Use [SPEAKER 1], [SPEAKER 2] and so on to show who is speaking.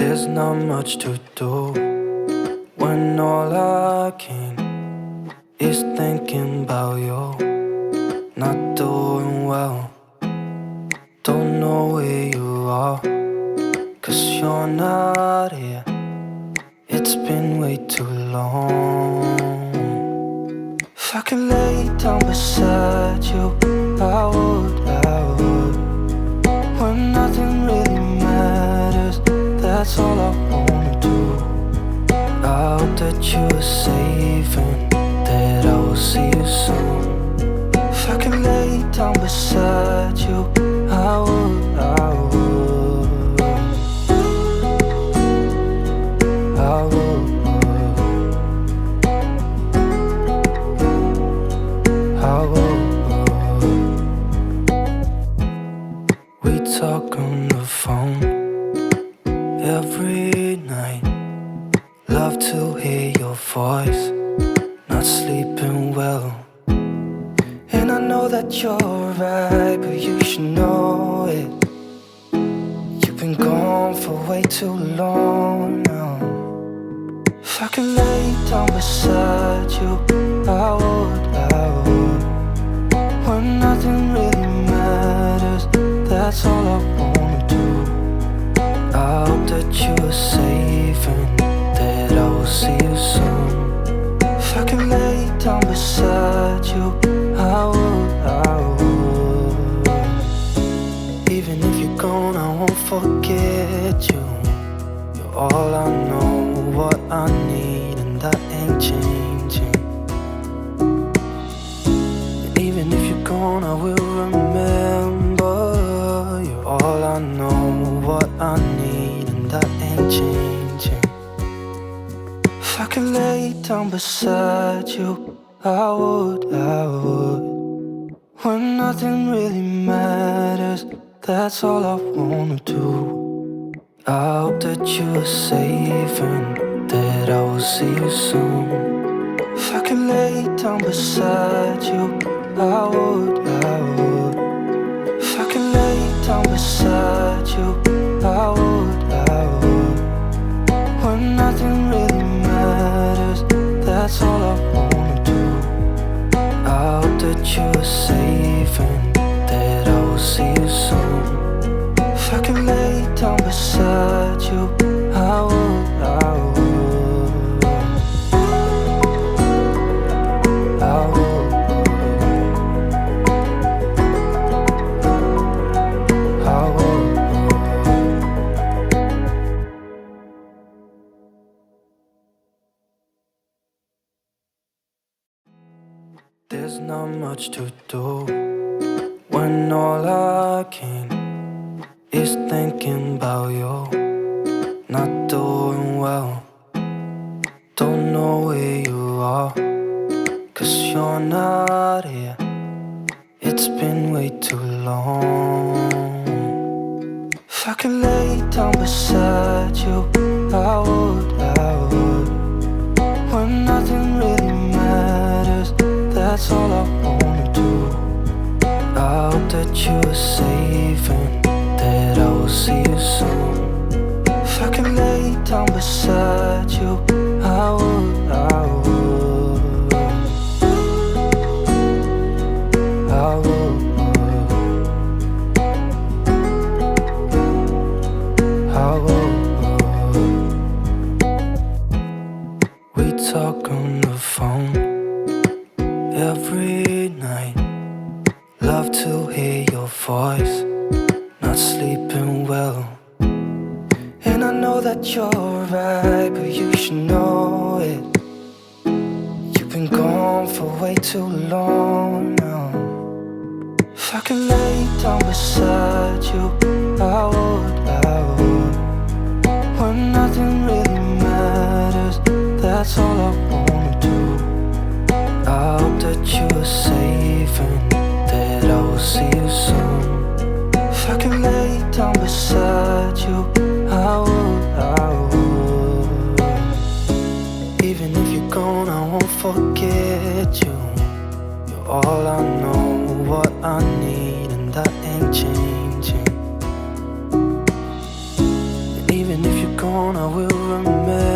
[SPEAKER 1] There's not much to do when all I can is thinking about you. Not doing well, don't know where you are, 'cause you're not here. It's been way too long. If I could lay down beside you, I would. When nothing really matters, that's all I wanna do. I hope that you are safe and that I will see you soon. If I could lay down beside you, I would. I would. We talk on the phone every night. Love to hear your voice. Not sleeping well, and I know that you're right, but you should know it. You've been gone for way too long now. If I could lay down beside you, I would. When nothing really matters, that's all I wanna do. I hope that you are safe and that I will see you soon. If I could lay down beside you, I would. Even if you're gone, I won't forget you. You're all I know, what I need, and that ain't changing. And even if you're gone, I will remember. You're all I know, what I need, and that ain't changing. If I could lay down beside you, I would. When nothing really matters, that's all I wanna do. I hope that you are safe and that I will see you soon. If I could lay down beside you, I would. If I could lay down beside you, I would. When nothing really matters, that's all I wanna do. I hope that you are safe and that I will see you soon. If I could lay down beside you, I would. I would. There's not much to do when all I can is thinking about you. Not doing well, don't know where you are, 'cause you're not here. It's been way too long. If I could lay down beside you, I would. When nothing really matters, that's all I wanna do. I hope that you are safe and that I will see you soon. If I could lay down beside you, I would. I would. We talk on the phone every night. Love to hear your voice. Not sleeping well, and I know that you're right, but you should know it. You've been gone for way too long now. If I could lay down beside you, I would. When nothing really matters, that's all I wanna do. I hope that you are safe and that I will see you soon. If I could lay down beside you, I would. Even if you're gone, I won't forget you. You're all I know, what I need, and that ain't changing. And even if you're gone, I will remember